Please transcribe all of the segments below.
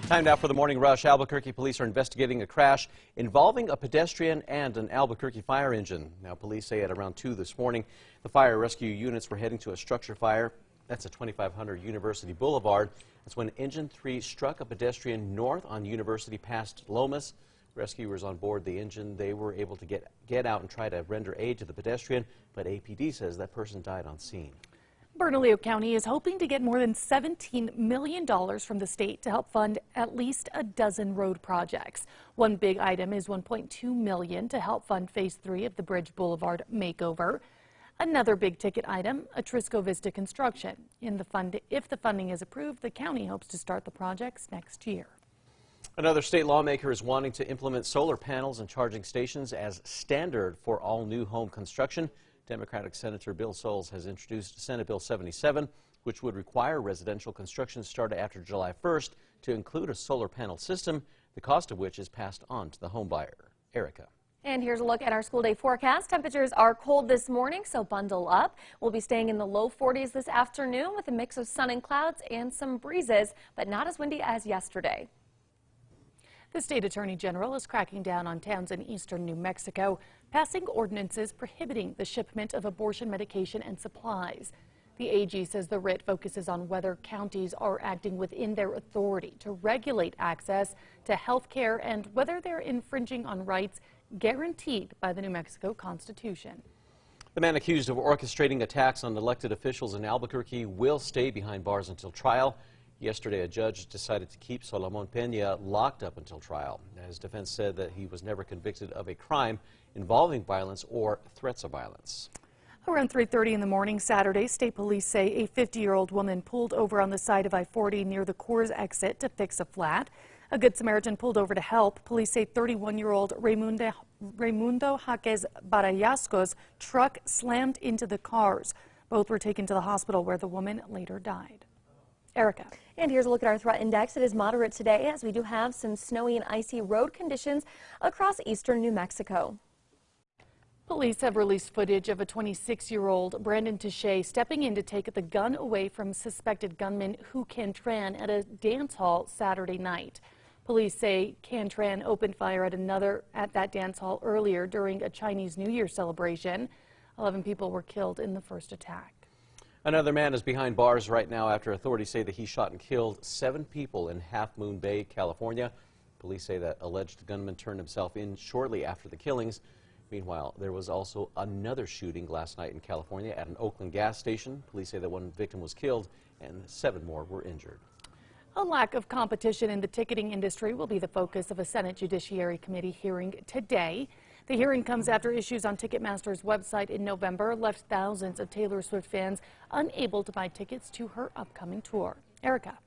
Time now for the morning rush. Albuquerque police are investigating a crash involving a pedestrian and an Albuquerque fire engine. Now, police say at around 2 this morning, the fire rescue units were heading to a structure fire. That's at 2500 University Boulevard. That's when Engine 3 struck a pedestrian north on University past Lomas. Rescuers on board the engine, they were able to get out and try to render aid to the pedestrian, but APD says that person died on scene. Bernalillo County is hoping to get more than $17 million from the state to help fund at least a dozen road projects. One big item is $1.2 million to help fund Phase 3 of the Bridge Boulevard makeover. Another big ticket item, Atrisco Vista construction. If the funding is approved, the county hopes to start the projects next year. Another state lawmaker is wanting to implement solar panels and charging stations as standard for all new home construction. Democratic Senator Bill Soules has introduced Senate Bill 77, which would require residential construction started after July 1st to include a solar panel system, the cost of which is passed on to the home buyer. Erica. And here's a look at our school day forecast. Temperatures are cold this morning, so bundle up. We'll be staying in the low 40s this afternoon with a mix of sun and clouds and some breezes, but not as windy as yesterday. The state attorney general is cracking down on towns in eastern New Mexico, passing ordinances prohibiting the shipment of abortion medication and supplies. The AG says the writ focuses on whether counties are acting within their authority to regulate access to health care and whether they're infringing on rights guaranteed by the New Mexico Constitution. The man accused of orchestrating attacks on elected officials in Albuquerque will stay behind bars until trial. Yesterday, a judge decided to keep Solomon Pena locked up until trial. His defense said that he was never convicted of a crime involving violence or threats of violence. Around 3:30 in the morning Saturday, state police say a 50-year-old woman pulled over on the side of I-40 near the Coors exit to fix a flat. A Good Samaritan pulled over to help. Police say 31-year-old Raimundo Jaques Barayasco's truck slammed into the cars. Both were taken to the hospital where the woman later died. Erica. And here's a look at our threat index. It is moderate today as we do have some snowy and icy road conditions across eastern New Mexico. Police have released footage of a 26-year-old Brandon Touche stepping in to take the gun away from suspected gunman Hu Can-tran at a dance hall Saturday night. Police say Can-tran opened fire at that dance hall earlier during a Chinese New Year celebration. 11 people were killed in the first attack. Another man is behind bars right now after authorities say that he shot and killed 7 people in Half Moon Bay, California. Police say that alleged gunman turned himself in shortly after the killings. Meanwhile, there was also another shooting last night in California at an Oakland gas station. Police say that 1 victim was killed and 7 more were injured. A lack of competition in the ticketing industry will be the focus of a Senate Judiciary Committee hearing today. The hearing comes after issues on Ticketmaster's website in November left thousands of Taylor Swift fans unable to buy tickets to her upcoming tour. Erica.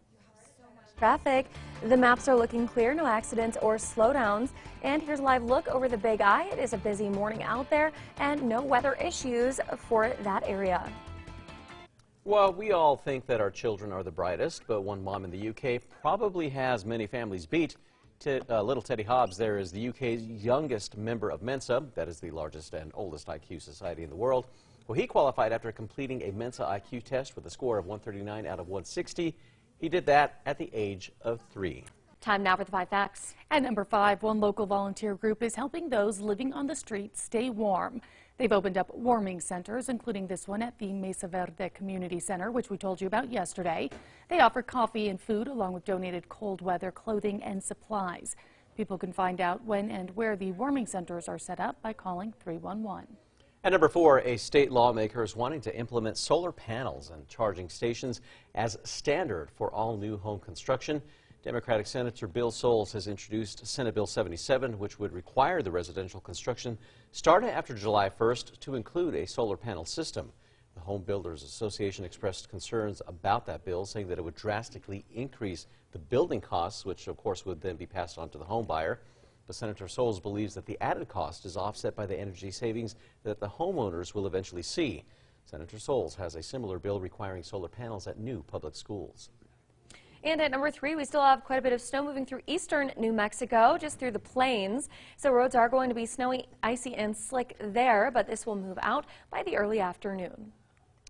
Traffic. The maps are looking clear, no accidents or slowdowns. And here's a live look over the Big Eye. It is a busy morning out there and no weather issues for that area. Well, we all think that our children are the brightest, but one mom in the UK probably has many families beat. Little Teddy Hobbs there is the UK's youngest member of Mensa. That is the largest and oldest IQ society in the world. Well, he qualified after completing a Mensa IQ test with a score of 139 out of 160. He did that at the age of 3. Time now for the 5 facts. At number 5, one local volunteer group is helping those living on the streets stay warm. They've opened up warming centers, including this one at the Mesa Verde Community Center, which we told you about yesterday. They offer coffee and food along with donated cold weather clothing and supplies. People can find out when and where the warming centers are set up by calling 311. At number 4, a state lawmaker is wanting to implement solar panels and charging stations as standard for all new home construction. Democratic Senator Bill Soules has introduced Senate Bill 77, which would require the residential construction starting after July 1st to include a solar panel system. The Home Builders Association expressed concerns about that bill, saying that it would drastically increase the building costs, which of course would then be passed on to the home buyer. But Senator Soules believes that the added cost is offset by the energy savings that the homeowners will eventually see. Senator Soules has a similar bill requiring solar panels at new public schools. And at number 3, we still have quite a bit of snow moving through eastern New Mexico, just through the plains. So roads are going to be snowy, icy, and slick there, but this will move out by the early afternoon.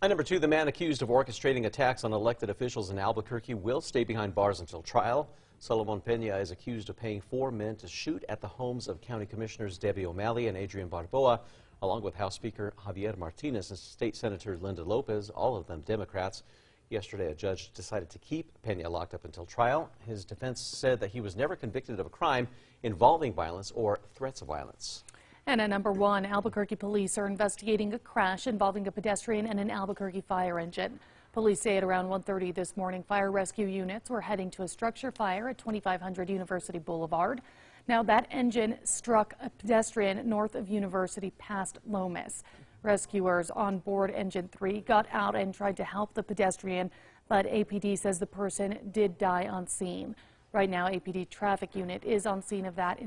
At number 2, the man accused of orchestrating attacks on elected officials in Albuquerque will stay behind bars until trial. Solomon Pena is accused of paying 4 men to shoot at the homes of County Commissioners Debbie O'Malley and Adrian Barboa, along with House Speaker Javier Martinez and State Senator Linda Lopez, all of them Democrats. Yesterday, a judge decided to keep Pena locked up until trial. His defense said that he was never convicted of a crime involving violence or threats of violence. And at number 1, Albuquerque police are investigating a crash involving a pedestrian and an Albuquerque fire engine. Police say at around 1:30 this morning, fire rescue units were heading to a structure fire at 2500 University Boulevard. Now, that engine struck a pedestrian north of University past Lomas. Rescuers on board Engine 3 got out and tried to help the pedestrian, but APD says the person did die on scene. Right now, APD traffic unit is on scene of that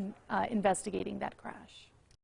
investigating that crash.